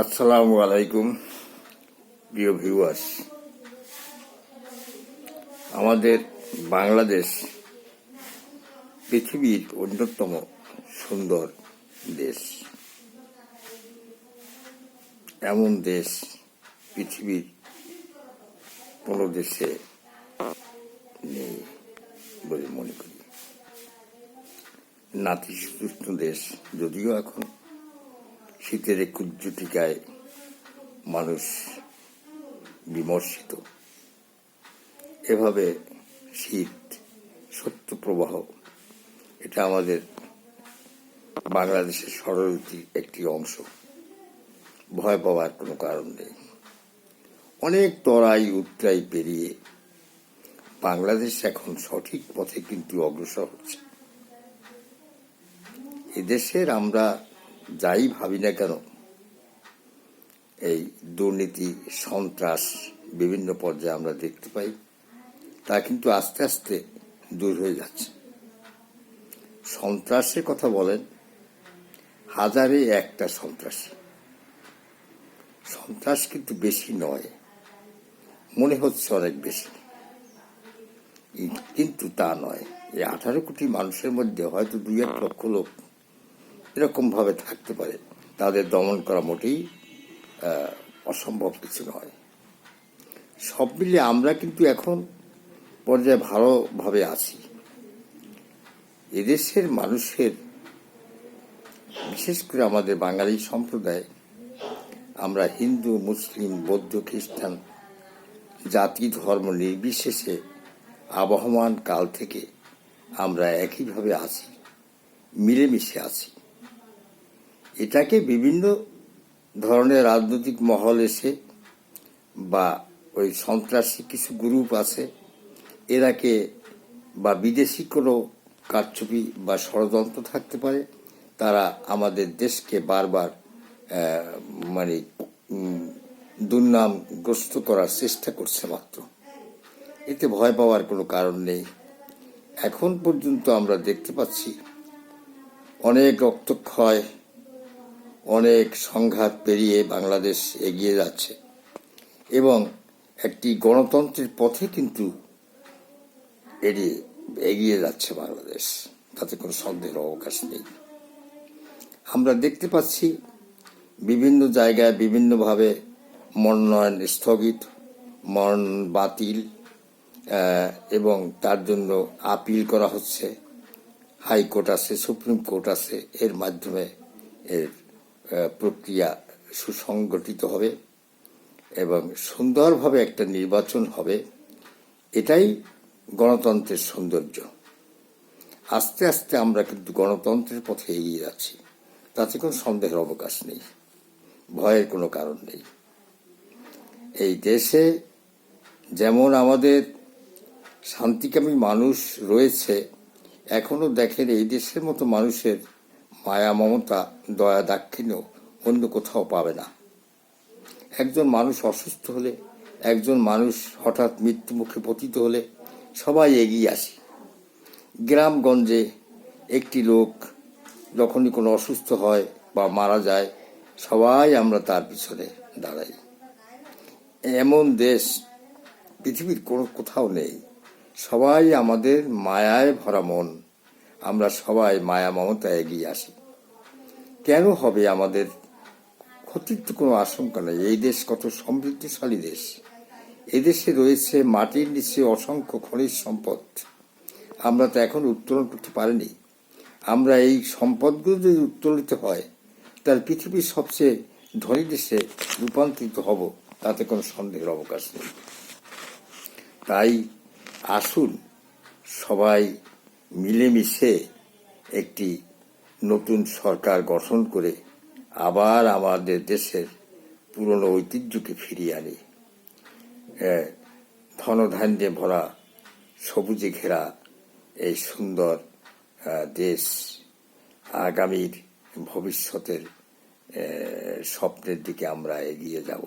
আসসালামু আলাইকুম প্রিয় ভিউয়ার্স। আমাদের বাংলাদেশ পৃথিবীর অন্যতম সুন্দর দেশ। এমন দেশ পৃথিবীর কোনো দেশে নেই বলে মনে করি। নাতিশীতোষ্ণ দেশ, যদিও এখন শীতের এক কুজ্জটিকায় মানুষ বিমর্ষিত। এভাবে শীত শৈত্যপ্রবাহ এটা আমাদের বাংলাদেশের ষড়ঋতুর একটি অংশ। ভয় পাওয়ার কোনো কারণ নেই। অনেক তরাই উতরাই পেরিয়ে বাংলাদেশ এখন সঠিক পথে কিন্তু অগ্রসর হচ্ছে। এদেশের আমরা যাই ভাবি না কেন, এই দুর্নীতি, সন্ত্রাস বিভিন্ন পর্যায়ে আমরা দেখতে পাই, তা কিন্তু আস্তে আস্তে দূর হয়ে যাচ্ছে। সন্ত্রাসের কথা বলেন, হাজারে একটা সন্ত্রাসী। সন্ত্রাস কিন্তু বেশি নয়, মনে হচ্ছে অনেক বেশি, কিন্তু তা নয়। এই 18 কোটি মানুষের মধ্যে হয়তো 2-1 লক্ষ লোক এরকম ভাবে থাকতে পারে। তাদের দমন করা মোটেই অসম্ভব কিছু নয়। সব মিলিয়ে আমরা কিন্তু এখন পর্যায়ে ভালোভাবে আছি। এদেশের মানুষের, বিশেষ করে আমাদের বাঙালি সম্প্রদায়, আমরা হিন্দু, মুসলিম, বৌদ্ধ, খ্রিস্টান, জাতি ধর্ম নির্বিশেষে আবহমান কাল থেকে আমরা একইভাবে আছি, মিলেমিশে আছি। এটাকে বিভিন্ন ধরনের রাজনৈতিক মহল এসে বা ওই সন্ত্রাসী কিছু গ্রুপ আছে, এরাকে বা বিদেশি কোনো কারচুপি বা ষড়যন্ত্র থাকতে পারে, তারা আমাদের দেশকে বারবার দুর্নামগ্রস্ত করার চেষ্টা করছে মাত্র। এতে ভয় পাওয়ার কোনো কারণ নেই। এখন পর্যন্ত আমরা দেখতে পাচ্ছি অনেক রক্তক্ষয়, অনেক সংঘাত পেরিয়ে বাংলাদেশ এগিয়ে যাচ্ছে এবং একটি গণতন্ত্রের পথে কিন্তু এগিয়ে যাচ্ছে বাংলাদেশ, তাতে কোনো সন্দেহের অবকাশ নেই। আমরা দেখতে পাচ্ছি বিভিন্ন জায়গায় বিভিন্নভাবে মনোনয়ন স্থগিত, মনোনয়ন বাতিল, এবং তার জন্য আপিল করা হচ্ছে। হাইকোর্ট আছে, সুপ্রিম কোর্ট আছে, এর মাধ্যমে এর প্রক্রিয়া সুসংগঠিত হবে এবং সুন্দরভাবে একটা নির্বাচন হবে। এটাই গণতন্ত্রের সৌন্দর্য। আস্তে আস্তে আমরা কিন্তু গণতন্ত্রের পথে এগিয়ে যাচ্ছি, তাতে কোনো সন্দেহের অবকাশ নেই, ভয়ের কোনো কারণ নেই। এই দেশে যেমন আমাদের শান্তিকামী মানুষ রয়েছে, এখনো দেখেন এই দেশের মতো মানুষের মায়া, মমতা, দয়া, দাক্ষিণ্য অন্য কোথাও পাবে না। একজন মানুষ অসুস্থ হলে, একজন মানুষ হঠাৎ মৃত্যু মুখে পতিত হলে সবাই এগিয়ে আসি। গ্রামগঞ্জে একটি লোক যখনই কোনো অসুস্থ হয় বা মারা যায়, সবাই আমরা তার পিছনে দাঁড়াই। এমন দেশ পৃথিবীর কোনো কোথাও নেই। সবাই আমাদের মায়ায় ভরা মন, আমরা সবাই মায়া মমতা এগিয়ে আসি। কেন হবে আমাদের ক্ষতির তো কোনো আশঙ্কা নেই। এই দেশ কত সমৃদ্ধশালী দেশ। এদেশে রয়েছে মাটির নিচে অসংখ্য খনিজ সম্পদ, আমরা তো এখন উত্তোলন করতে পারিনি। আমরা এই সম্পদগুলো যদি উত্তোলিত হয়, তাহলে পৃথিবীর সবচেয়ে ধনী দেশে রূপান্তরিত হব, তাতে কোনো সন্দেহের অবকাশ নেই। তাই আসুন সবাই মিলেমিশে একটি নতুন সরকার গঠন করে আবার আমাদের দেশের পুরনো ঐতিহ্যকে ফিরিয়ে আনি। ধনধান্যে ভরা, সবুজে ঘেরা এই সুন্দর দেশ আগামীর ভবিষ্যতের স্বপ্নের দিকে আমরা এগিয়ে যাব।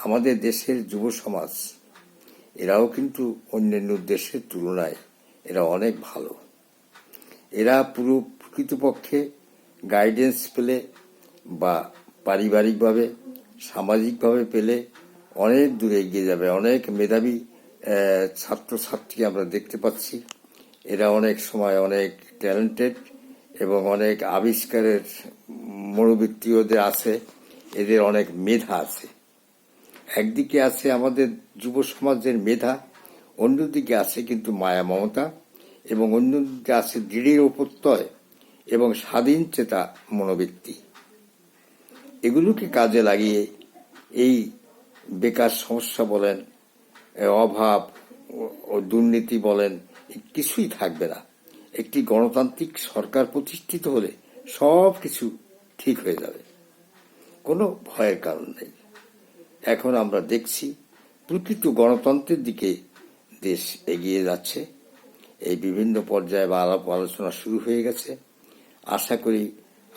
আমাদের দেশের যুব সমাজ, এরাও কিন্তু অন্যান্য দেশের তুলনায় এরা অনেক ভালো। এরা প্রকৃতপক্ষে গাইডেন্স পেলে বা পারিবারিকভাবে, সামাজিকভাবে পেলে অনেক দূরে এগিয়ে যাবে। অনেক মেধাবী ছাত্রছাত্রী আমরা দেখতে পাচ্ছি। এরা অনেক সময় অনেক ট্যালেন্টেড এবং অনেক আবিষ্কারের মনোবৃত্তি ওদের আছে, এদের অনেক মেধা আছে। একদিকে আছে আমাদের যুব সমাজের মেধা, অন্যদিকে আছে কিন্তু মায়া মমতা, এবং অন্যদিকে আছে দৃঢ় প্রত্যয় এবং স্বাধীন চেতা মনোবৃত্তি। এগুলোকে কাজে লাগিয়ে এই বেকার সমস্যা বলেন, অভাব ও দুর্নীতি বলেন, কিছুই থাকবে না। একটি গণতান্ত্রিক সরকার প্রতিষ্ঠিত হলে সব কিছু ঠিক হয়ে যাবে, কোনো ভয়ের কারণ নেই। এখন আমরা দেখছি প্রকৃত গণতন্ত্রের দিকে দেশ এগিয়ে যাচ্ছে। এই বিভিন্ন পর্যায়ে বা আলাপ আলোচনা শুরু হয়ে গেছে। আশা করি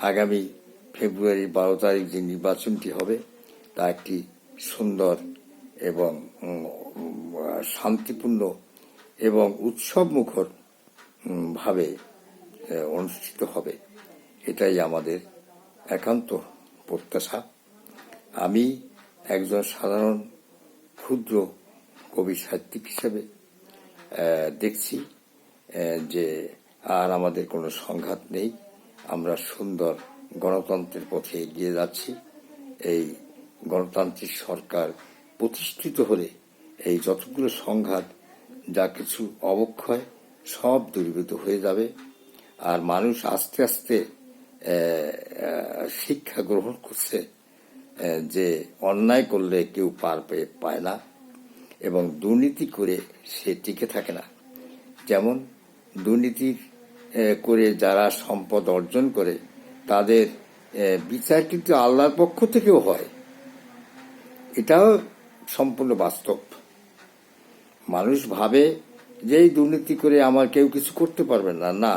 আগামী ফেব্রুয়ারির 12 তারিখ যে নির্বাচনটি হবে তা একটি সুন্দর এবং শান্তিপূর্ণ এবং উৎসবমুখর ভাবে অনুষ্ঠিত হবে, এটাই আমাদের একান্ত প্রত্যাশা। আমি একজন সাধারণ ক্ষুদ্র কবি সাহিত্যিক হিসেবে দেখছি যে আর আমাদের কোনো সংঘাত নেই। আমরা সুন্দর গণতন্ত্রের পথে এগিয়ে যাচ্ছি। এই গণতান্ত্রিক সরকার প্রতিষ্ঠিত হলে এই যতগুলো সংঘাত, যা কিছু অবক্ষয়, সব দূরীভূত হয়ে যাবে। আর মানুষ আস্তে আস্তে শিক্ষা গ্রহণ করছে যে অন্যায় করলে কেউ পার পায় না এবং দুর্নীতি করে সে টিকে থাকে না। যেমন দুর্নীতি করে যারা সম্পদ অর্জন করে তাদের বিচার কিন্তু আল্লাহর পক্ষ থেকেও হয়, এটাও সম্পূর্ণ বাস্তব। মানুষ ভাবে যে এই দুর্নীতি করে আমার কেউ কিছু করতে পারবে না, না,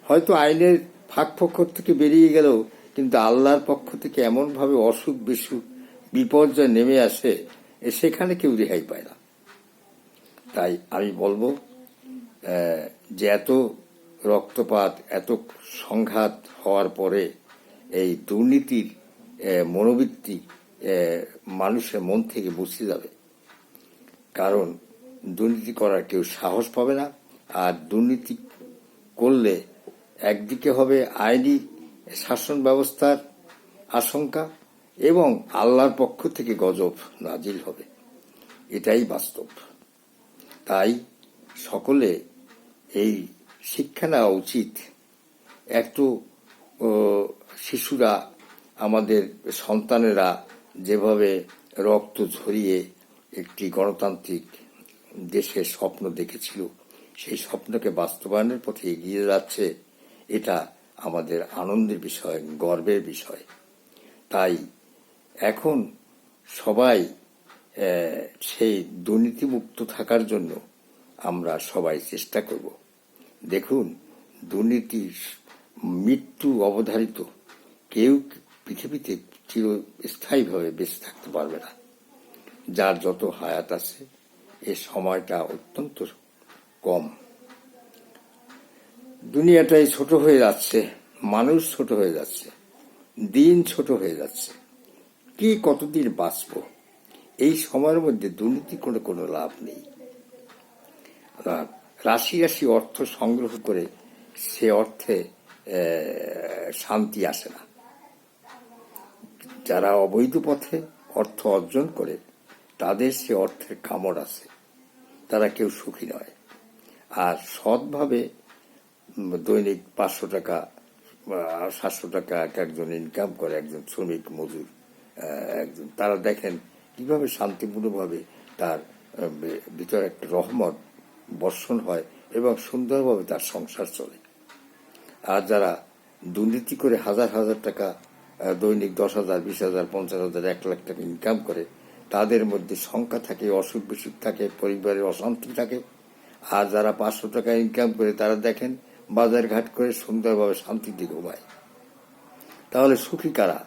হয়তো আইনের ফাঁক ফোকর থেকে বেরিয়ে গেলেও কিন্তু আল্লাহর পক্ষ থেকে এমনভাবে অসুখ বিসুখ বিপর্যয় নেমে আসে, সেখানে কেউ রেহাই পায় না। তাই আমি বলবো যে এত রক্তপাত, এত সংঘাত হওয়ার পরে এই দুর্নীতির মনোবৃত্তি মানুষের মন থেকে মুছে যাবে। কারণ দুর্নীতি করার কেউ সাহস পাবে না। আর দুর্নীতি করলে একদিকে হবে আইনি শাসন ব্যবস্থার আশঙ্কা এবং আল্লাহর পক্ষ থেকে গজব নাজিল হবে, এটাই বাস্তব। তাই সকলে এই শিক্ষা নেওয়া উচিত। একটু শিশুরা, আমাদের সন্তানেরা যেভাবে রক্ত ঝরিয়ে একটি গণতান্ত্রিক দেশের স্বপ্ন দেখেছিল, সেই স্বপ্নকে বাস্তবায়নের পথে এগিয়ে যাচ্ছে, এটা আমাদের আনন্দের বিষয়, গর্বের বিষয়। তাই এখন সবাই সেই দুর্নীতিমুক্ত থাকার জন্য আমরা সবাই চেষ্টা করব। দেখুন, দুর্নীতির মৃত্যু অবধারিত, কেউ পৃথিবীতে চিরস্থায়ীভাবে বেঁচে থাকতে পারবে না। যার যত হায়াত আছে, এ সময়টা অত্যন্ত কম। দুনিয়াটাই ছোট হয়ে যাচ্ছে, মানুষ ছোট হয়ে যাচ্ছে, দিন ছোট হয়ে যাচ্ছে। কি কতদিন বাঁচব? এই সময়ের মধ্যে দুর্নীতি করে কোনো লাভ নেই। রাশি রাশি অর্থ সংগ্রহ করে সে অর্থে শান্তি আসে না। যারা অবৈধ পথে অর্থ অর্জন করে তাদের সে অর্থের কামড় আছে, তারা কেউ সুখী নয়। আর সৎভাবে দৈনিক 500 টাকা 700 টাকা একজন ইনকাম করে একজন শ্রমিক মজুর, একজন, তারা দেখেন কিভাবে শান্তিপূর্ণভাবে তার ভিতরে একটা রহমত বর্ষণ হয় এবং সুন্দরভাবে তার সংসার চলে। আর যারা দুর্নীতি করে হাজার হাজার টাকা দৈনিক 10,000, 20,000, 50,000, 1 লাখ টাকা ইনকাম করে, তাদের মধ্যে সংখ্যা থাকে, অসুখ বিসুখ থাকে, পরিবারের অশান্তি থাকে। আর যারা 500 টাকা ইনকাম করে তারা দেখেন বাজার ঘাট করে সুন্দরভাবে শান্তিতে ঘুমায়। তাহলে সুখী কারা?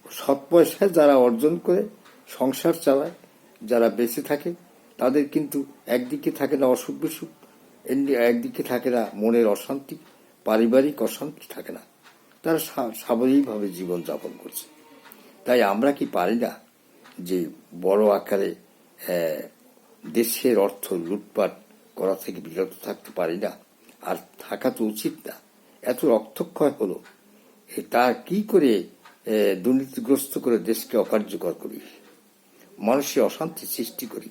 সৎ পয়সায় যারা অর্জন করে সংসার চালায়, যারা বেঁচে থাকে, তাদের কিন্তু একদিকে থাকে না অসুখ বিসুখ, একদিকে থাকে না মনের অশান্তি, পারিবারিক অশান্তি থাকে না। তারা স্বাভাবিকভাবে জীবন যাপন করছে। তাই আমরা কি পারি না যে বড় আকারে দেশের অর্থ লুটপাট করা থেকে বিরত থাকতে পারি না? আর থাকা তো উচিত না। এত রক্তক্ষয় হলো, তা কি করে দুর্নীতিগ্রস্ত করে দেশকে অকার্যকর করি, মানুষের অশান্তি সৃষ্টি করি,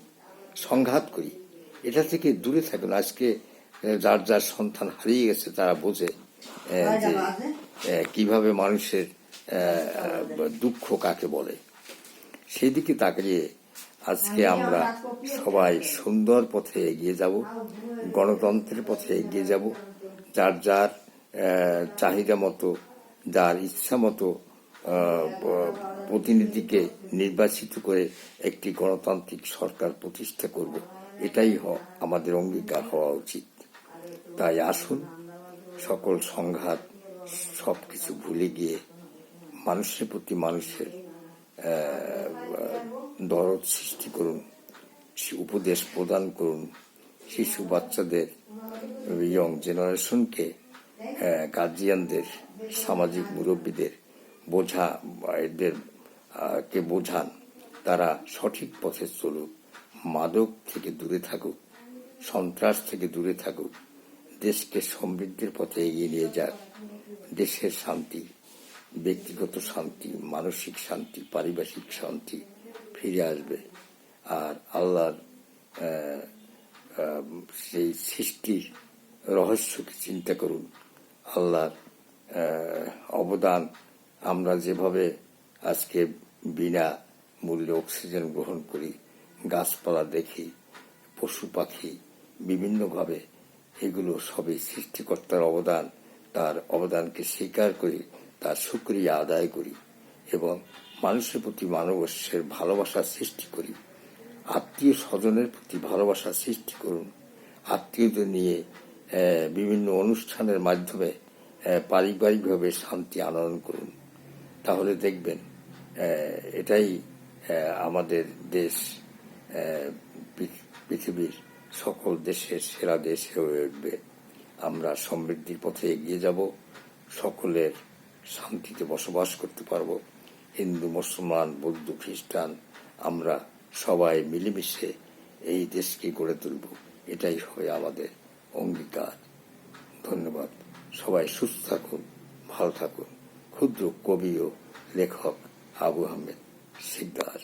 সংঘাত করি? এটা থেকে দূরে থাকুন। আজকে যার যার সন্তান হারিয়ে গেছে তারা বোঝে যে কিভাবে মানুষের দুঃখ কাকে বলে। সেদিকে তাকিয়ে আজকে আমরা সবাই সুন্দর পথে এগিয়ে যাব, গণতন্ত্রের পথে এগিয়ে যাব। যার যার চাহিদা মতো, যার ইচ্ছা মতো প্রতিনিধিকে নির্বাচিত করে একটি গণতান্ত্রিক সরকার প্রতিষ্ঠা করব, এটাই আমাদের অঙ্গীকার হওয়া উচিত। তাই আসুন, সকল সংঘাত সবকিছু ভুলে গিয়ে মানুষের প্রতি মানুষের দরদ সৃষ্টি করুন, উপদেশ প্রদান করুন। শিশু বাচ্চাদের, ইয়ং জেনারেশনকে, গার্জিয়ানদের, সামাজিক মুরব্বীদের এদেরকে বোঝান তারা সঠিক পথে চলুক, মাদক থেকে দূরে থাকুক, সন্ত্রাস থেকে দূরে থাকুক, দেশকে সমৃদ্ধির পথে এগিয়ে নিয়ে যাক। দেশের শান্তি, ব্যক্তিগত শান্তি, মানসিক শান্তি, পারিপার্শ্বিক শান্তি ফিরে আসবে। আর আল্লাহর সেই সৃষ্টির রহস্যকে চিন্তা করুন। আল্লাহর অবদান, আমরা যেভাবে আজকে বিনা মূল্যে অক্সিজেন গ্রহণ করি, গাছপালা দেখি, পশু পাখি বিভিন্নভাবে, এগুলো সবই সৃষ্টিকর্তার অবদান। তার অবদানকে স্বীকার করি, তার শুকরিয়া আদায় করি এবং মানুষের প্রতি মানবস্যের ভালোবাসা সৃষ্টি করি। আত্মীয় স্বজনের প্রতি ভালোবাসা সৃষ্টি করুন। আত্মীয়দের নিয়ে বিভিন্ন অনুষ্ঠানের মাধ্যমে পারিবারিকভাবে শান্তি আনয়ন করুন। তাহলে দেখবেন এটাই আমাদের দেশ পৃথিবীর সকল দেশের সেরা দেশ হয়ে উঠবে। আমরা সমৃদ্ধির পথে এগিয়ে যাব, সকলের শান্তিতে বসবাস করতে পারব। হিন্দু, মুসলমান, বৌদ্ধ, খ্রিস্টান, আমরা সবাই মিলেমিশে এই দেশকে গড়ে তুলব, এটাই হবে আমাদের অঙ্গীকার। ধন্যবাদ। সবাই সুস্থ থাকুন, ভালো থাকুন। ক্ষুদ্র কবি ও লেখক আবু আহমেদ সিকদার।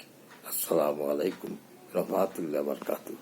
আসসালামু আলাইকুম রহমাতুল্লাহ বারকাতুহু।